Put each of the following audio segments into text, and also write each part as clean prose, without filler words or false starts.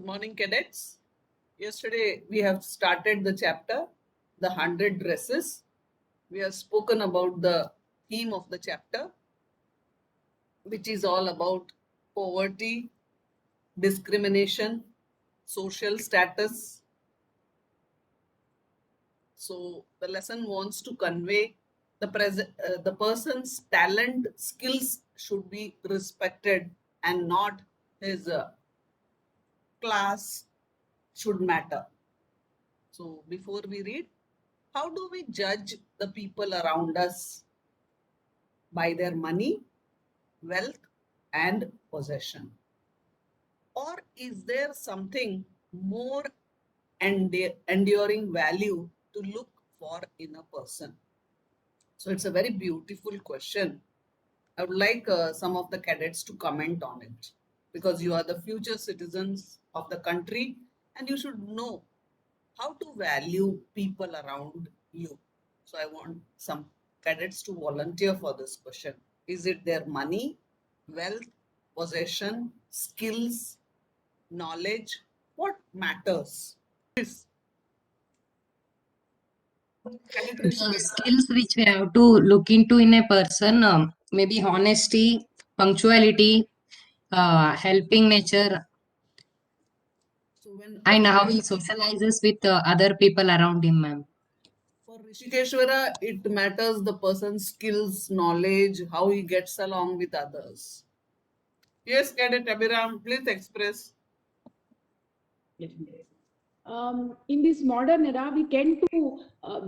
Good morning, cadets. Yesterday we have started the chapter, The 100 Dresses. We have spoken about the theme of the chapter, which is all about poverty, discrimination, social status. So the lesson wants to convey the person's talent, skills should be respected and not his class should matter. So before we read, how do we judge the people around us? By their money, wealth, and possession? Or is there something more enduring value to look for in a person? So it's a very beautiful question. I would like some of the cadets to comment on it because you are the future citizens of the country and you should know how to value people around you. So I want some cadets to volunteer for this question. Is it their money, wealth, possession, skills, knowledge? What matters? Yes. Can you please The skills which we have to look into in a person, maybe honesty, punctuality, helping nature, So when and how he socializes with other people around him, ma'am. for Rishikeshwara, it matters the person's skills, knowledge, how he gets along with others. Yes, Cadet Abhiram, please express. In this modern era, we tend to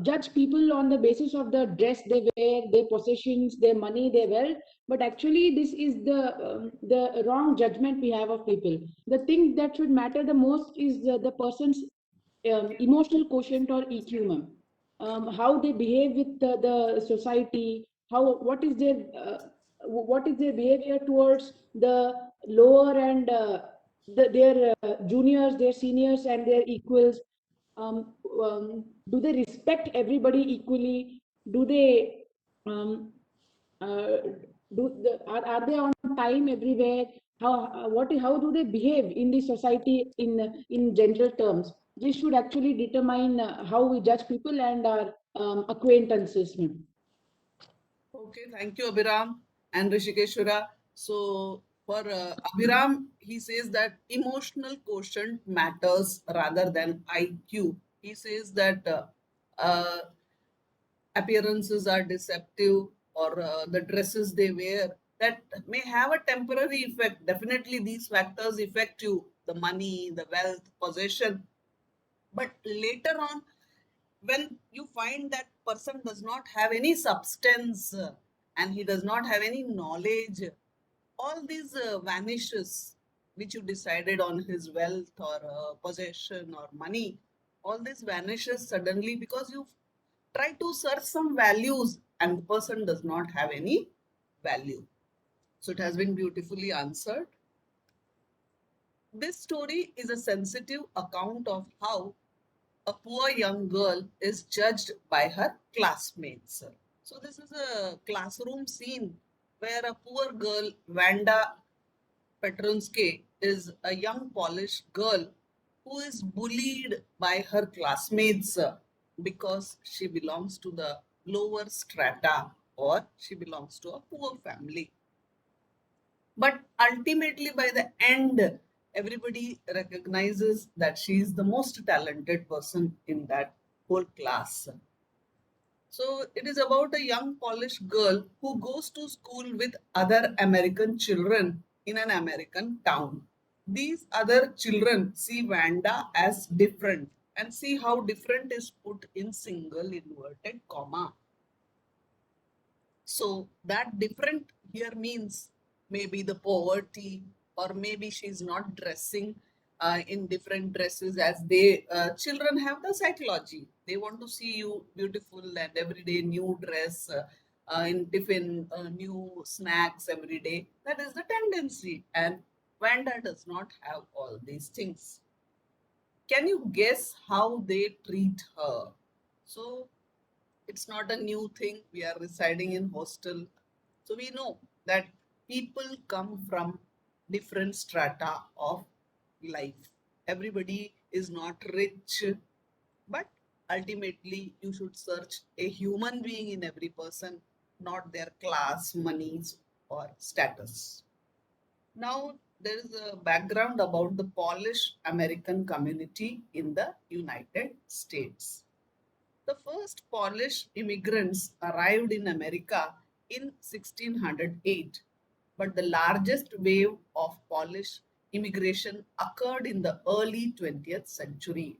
judge people on the basis of the dress they wear, their possessions, their money, their wealth. But actually, this is the wrong judgment we have of people. The thing that should matter the most is the person's emotional quotient or EQ, ma'am. How they behave with the society, how what is their behavior towards the lower and their juniors, their seniors, and their equals. Um, do they respect everybody equally? Do they um, uh, are they on time everywhere? How do they behave in the society in general terms? This should actually determine how we judge people and our acquaintances. Okay, thank you, Abhiram and Rishikeshwara. So, for Abhiram, he says that emotional quotient matters rather than IQ. He says that uh, appearances are deceptive or the dresses they wear that may have a temporary effect. Definitely, these factors affect you the money, the wealth, possession. But later on, when you find that person does not have any substance and he does not have any knowledge, all these vanishes which you decided on his wealth or possession or money, all this vanishes suddenly because you try to search some values and the person does not have any value. So it has been beautifully answered. This story is a sensitive account of how a poor young girl is judged by her classmates. So, this is a classroom scene where a poor girl, Vanda Petrunske, is a young Polish girl who is bullied by her classmates because she belongs to the lower strata or she belongs to a poor family. But ultimately, by the end, everybody recognizes that she is the most talented person in that whole class. So it is about a young Polish girl who goes to school with other American children in an American town. These other children see Vanda as different and see how different is put in single inverted comma. So that different here means maybe the poverty, or maybe she's not dressing in different dresses as they children have the psychology. They want to see you beautiful and everyday new dress, in tiffin, new snacks every day. That is the tendency, and Vanda does not have all these things. Can you guess how they treat her? So it's not a new thing. We are residing in hostel. So we know that people come from different strata of life. Everybody is not rich, but ultimately you should search a human being in every person, not their class, monies, or status. Now, there is a background about the Polish American community in the United States. The first Polish immigrants arrived in America in 1608, but the largest wave of Polish immigration occurred in the early 20th century.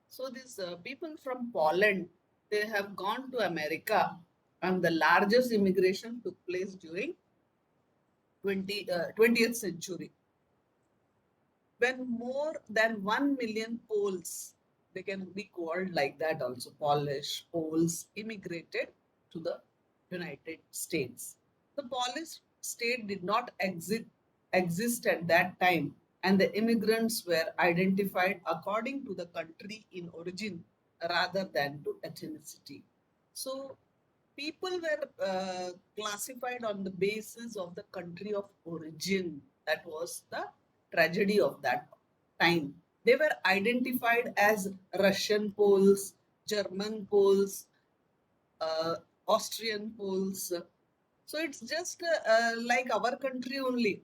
So these people from Poland, they have gone to America, and the largest immigration took place during 20th century, when more than 1 million Poles, they can be called like that also, Polish, Poles, immigrated to the United States. The Polish state did not exist at that time, and the immigrants were identified according to the country in origin rather than to ethnicity. So people were classified on the basis of the country of origin. That was the tragedy of that time. They were identified as Russian Poles, German Poles, uh, Austrian Poles. So it's just like our country only.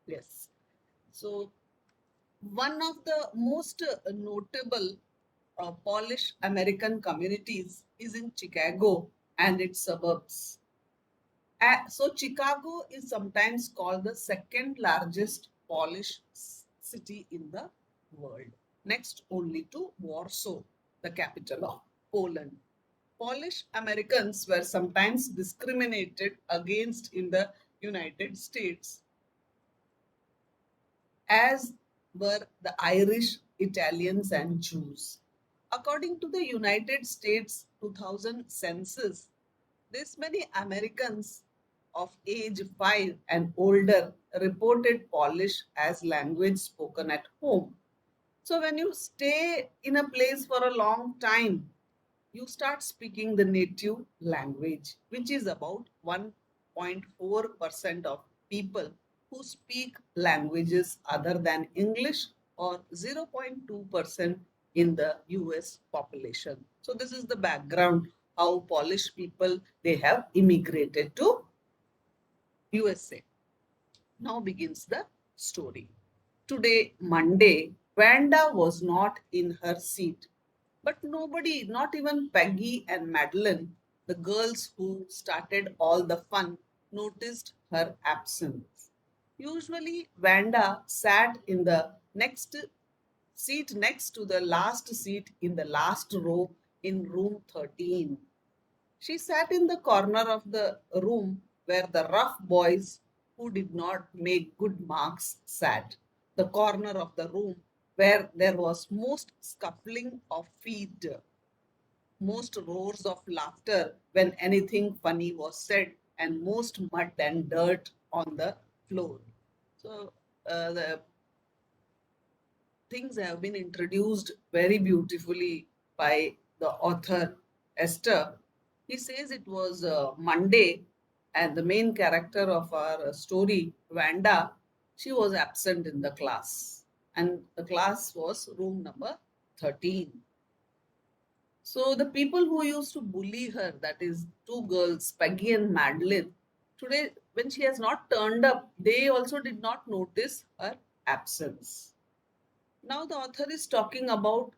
Yes. So one of the most notable Polish American communities is in Chicago and its suburbs. So Chicago is sometimes called the second largest Polish city in the world, next only to Warsaw, the capital of Poland. Polish Americans were sometimes discriminated against in the United States, as were the Irish, Italians, and Jews. According to the United States 2000 census, this many Americans of age 5 and older reported Polish as language spoken at home. So when you stay in a place for a long time, you start speaking the native language, which is about 1.4% of people who speak languages other than English, or 0.2% in the US population. So this is the background how Polish people, they have immigrated to USA. Now begins the story. Today, Monday, Vanda was not in her seat. But nobody, not even Peggy and Madeline, the girls who started all the fun, noticed her absence. Usually, Vanda sat in the next seat next to the last seat in the last row in room 13. She sat in the corner of the room where the rough boys who did not make good marks sat, the corner of the room where there was most scuffling of feet, most roars of laughter when anything funny was said, and most mud and dirt on the floor. So the things have been introduced very beautifully by the author Esther. He says it was Monday, and the main character of our story, Vanda, she was absent in the class, and the class was room number 13. So the people who used to bully her, that is two girls, Peggy and Madeline, today when she has not turned up, they also did not notice her absence. Now the author is talking about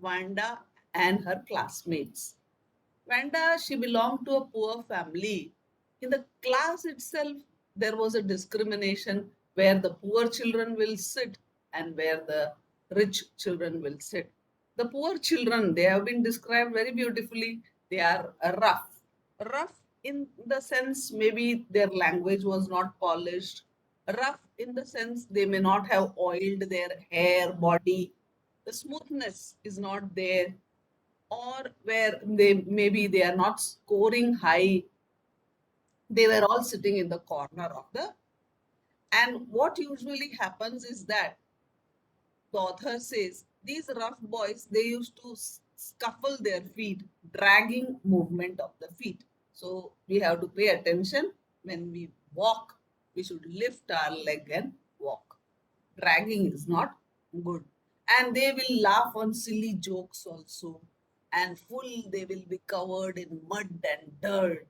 Vanda and her classmates. Vanda, she belonged to a poor family. In the class itself, there was a discrimination where the poor children will sit and where the rich children will sit. The poor children, they have been described very beautifully. They are rough. Rough in the sense maybe their language was not polished. Rough in the sense they may not have oiled their hair, body. The smoothness is not there, or where they maybe they are not scoring high. They were all sitting in the corner of the, and what usually happens is that the author says these rough boys, they used to scuffle their feet, dragging movement of the feet. So we have to pay attention when we walk. We should lift our leg and walk. bragging is not good. And they will laugh on silly jokes also. And they will be covered in mud and dirt.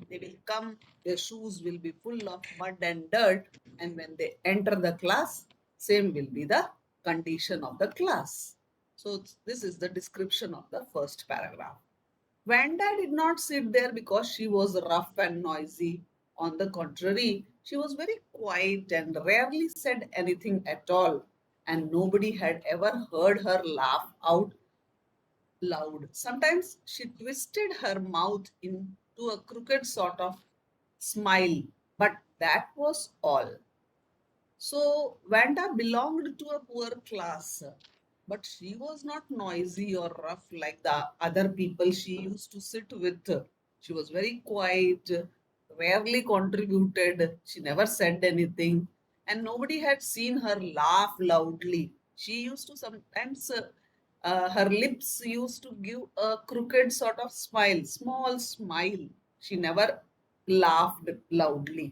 They will come, their shoes will be full of mud and dirt. And when they enter the class, same will be the condition of the class. So this is the description of the first paragraph. Vanda did not sit there because she was rough and noisy. On the contrary, she was very quiet and rarely said anything at all, and nobody had ever heard her laugh out loud. Sometimes she twisted her mouth into a crooked sort of smile, but that was all. So Vanda belonged to a poor class, but she was not noisy or rough like the other people she used to sit with. She was very quiet, rarely contributed, she never said anything, and nobody had seen her laugh loudly. She used to sometimes, her lips used to give a crooked sort of smile, small smile. She never laughed loudly.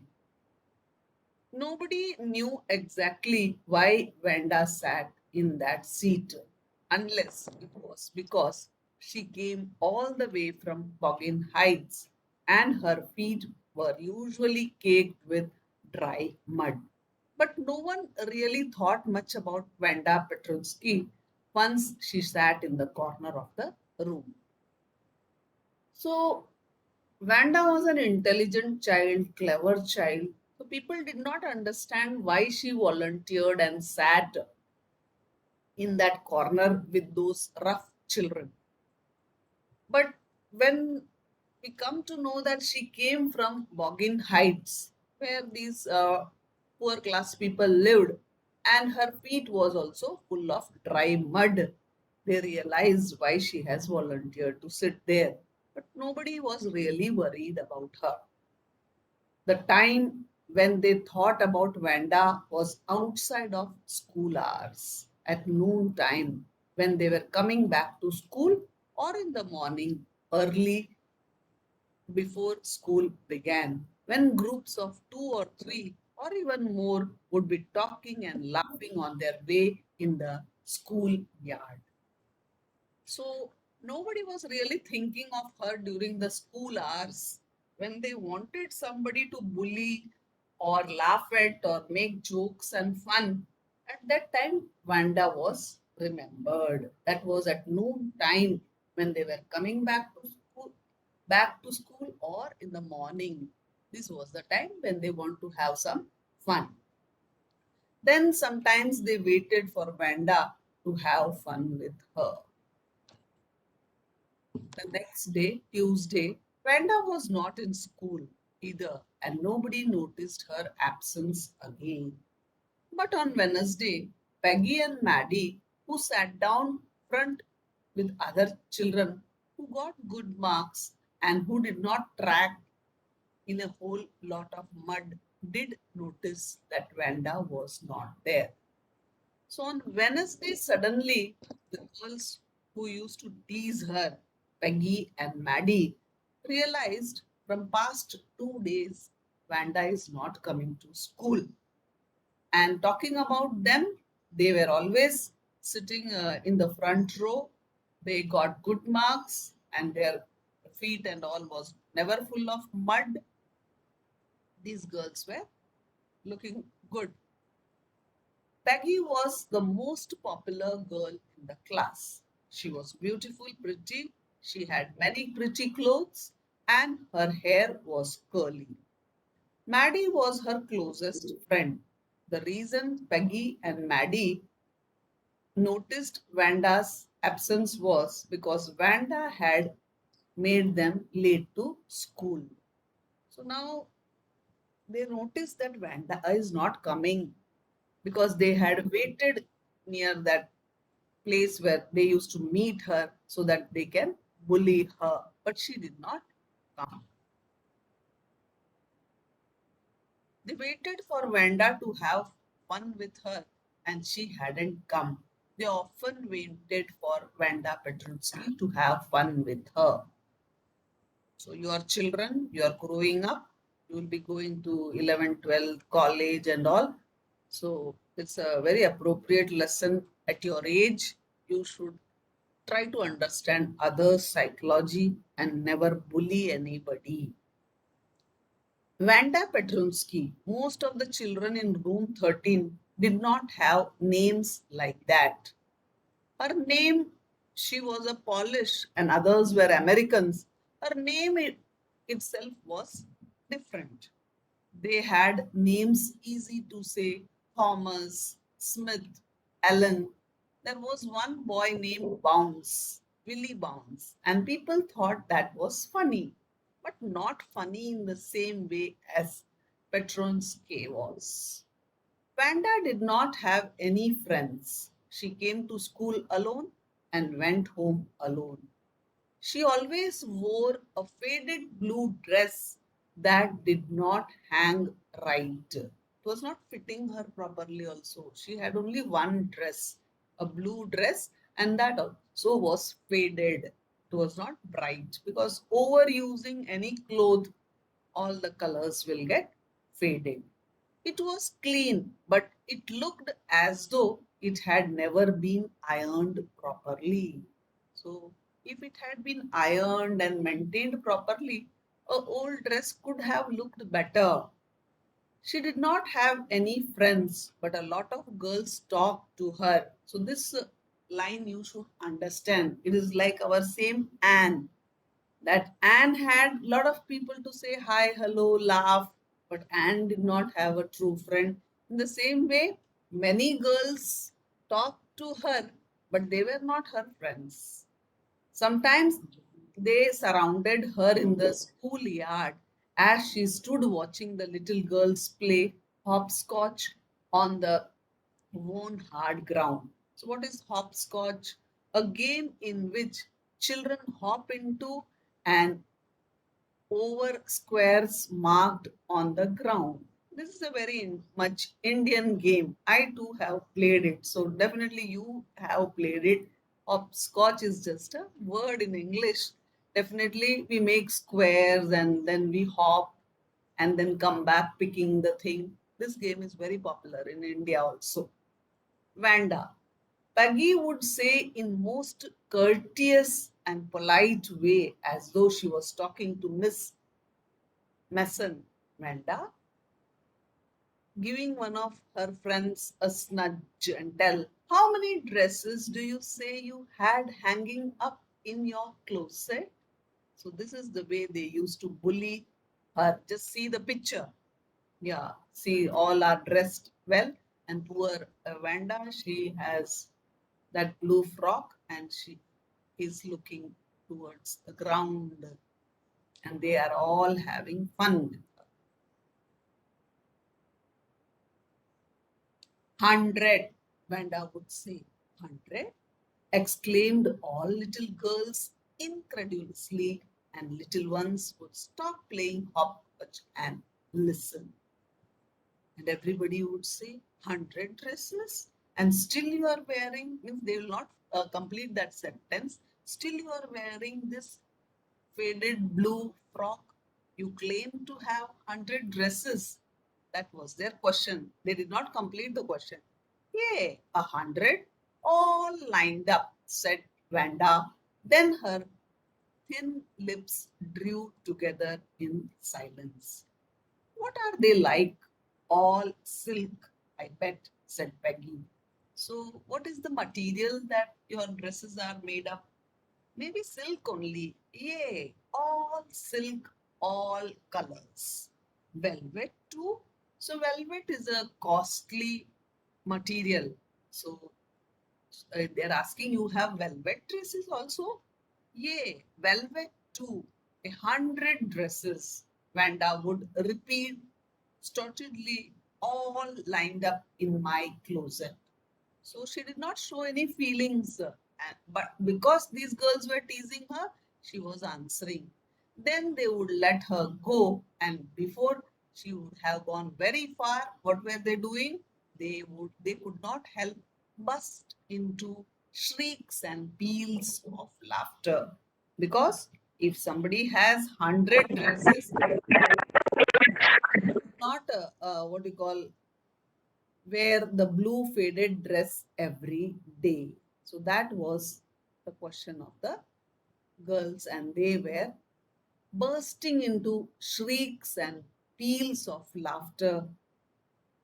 Nobody knew exactly why Vanda sat in that seat, unless it was because she came all the way from Boggin Heights and her feet were usually caked with dry mud. But no one really thought much about Vanda Petrunsky once she sat in the corner of the room. So Vanda was an intelligent child, clever child. So people did not understand why she volunteered and sat in that corner with those rough children. But when we come to know that she came from Boggin Heights, where these poor class people lived, and her feet was also full of dry mud, they realized why she has volunteered to sit there. But nobody was really worried about her. The time when they thought about Vanda was outside of school hours, at noon time, when they were coming back to school, or in the morning, early before school began, when groups of two or three or even more would be talking and laughing on their way in the school yard. So nobody was really thinking of her during the school hours when they wanted somebody to bully or laugh at or make jokes and fun. At that time, Vanda was remembered. That was at noon time when they were coming back to school or in the morning. This was the time when they want to have some fun. Then sometimes they waited for Vanda to have fun with her. The next day, Tuesday, Vanda was not in school either, and nobody noticed her absence again. But on Wednesday, Peggy and Maddie, who sat down front with other children who got good marks and who did not track in a whole lot of mud, did notice that Vanda was not there. So on Wednesday, suddenly, the girls who used to tease her, Peggy and Maddie, realized from past 2 days, Vanda is not coming to school. And talking about them, they were always sitting in the front row. They got good marks, and their feet and all was never full of mud. These girls were looking good. Peggy was the most popular girl in the class. She was beautiful, pretty, she had many pretty clothes, and her hair was curly. Maddie was her closest friend. The reason Peggy and Maddie noticed Vanda's absence was because Vanda had made them late to school. So now they noticed that Vanda is not coming because they had waited near that place where they used to meet her so that they can bully her. But she did not come. They waited for Vanda to have fun with her, and she hadn't come. They often waited for Vanda Petrunsky to have fun with her. So, your children, you are growing up, you will be going to 11, 12, college, and all. So, It's a very appropriate lesson at your age. You should try to understand others' psychology and never bully anybody. Vanda Petrunsky, most of the children in room 13 did not have names like that. Her name, she was a Polish and others were Americans. Her name itself was different. They had names easy to say: Thomas, Smith, Allen. There was one boy named Bounce, Willie Bounce, and people thought that was funny, but not funny in the same way as Petronski was. Vanda did not have any friends. She came to school alone and went home alone. She always wore a faded blue dress that did not hang right. It was not fitting her properly, also. She had only one dress, a blue dress, and that also was faded. It was not bright because overusing any cloth, all the colors will get faded. It was clean, but it looked as though it had never been ironed properly. So, if it had been ironed and maintained properly, a old dress could have looked better. She did not have any friends, but a lot of girls talked to her. So, this line you should understand. It is like our same Anne, that Anne had a lot of people to say hi, hello, laugh, but Anne did not have a true friend. In the same way, many girls talked to her, but they were not her friends. Sometimes they surrounded her in the schoolyard as she stood watching the little girls play hopscotch on the worn hard ground. So, what is hopscotch? A game in which children hop into and over squares marked on the ground. This is a very much Indian game. I too have played it. So definitely you have played it. Hopscotch is just a word in English. Definitely we make squares and then we hop and then come back picking the thing. This game is very popular in India also. Vanda. Peggy would say in most courteous and polite way, as though she was talking to Miss Mason. Vanda, giving one of her friends a snudge and tell, how many dresses do you say you had hanging up in your closet? So this is the way they used to bully her. Just see the picture. Yeah, see, all are dressed well, and poor Vanda, she has that blue frock and she is looking towards the ground, and they are all having fun. 100, Vanda would say. 100, exclaimed all little girls incredulously, and little ones would stop playing hopscotch and listen. And everybody would say, 100 dresses? And still you are wearing, means they will not complete that sentence. Still you are wearing this faded blue frock. You claim to have 100 dresses. That was their question. They did not complete the question. Yay, 100, all lined up, said Vanda. Then her thin lips drew together in silence. What are they like? All silk, I bet, said Peggy. So, what is the material that your dresses are made of? Maybe silk only. Yay, all silk, all colors. Velvet too. So, velvet is a costly material. So, they're asking you have velvet dresses also? Yay, velvet too. 100 dresses. Vanda would repeat stolidly, all lined up in my closet. So she did not show any feelings. But because these girls were teasing her, she was answering. Then they would let her go, and before she would have gone very far, what were they doing? They could not help burst into shrieks and peals of laughter. Because if somebody has 100 dresses, not what you call wear the blue faded dress every day? So that was the question of the girls, and they were bursting into shrieks and peals of laughter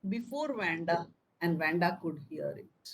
before Vanda, and Vanda could hear it.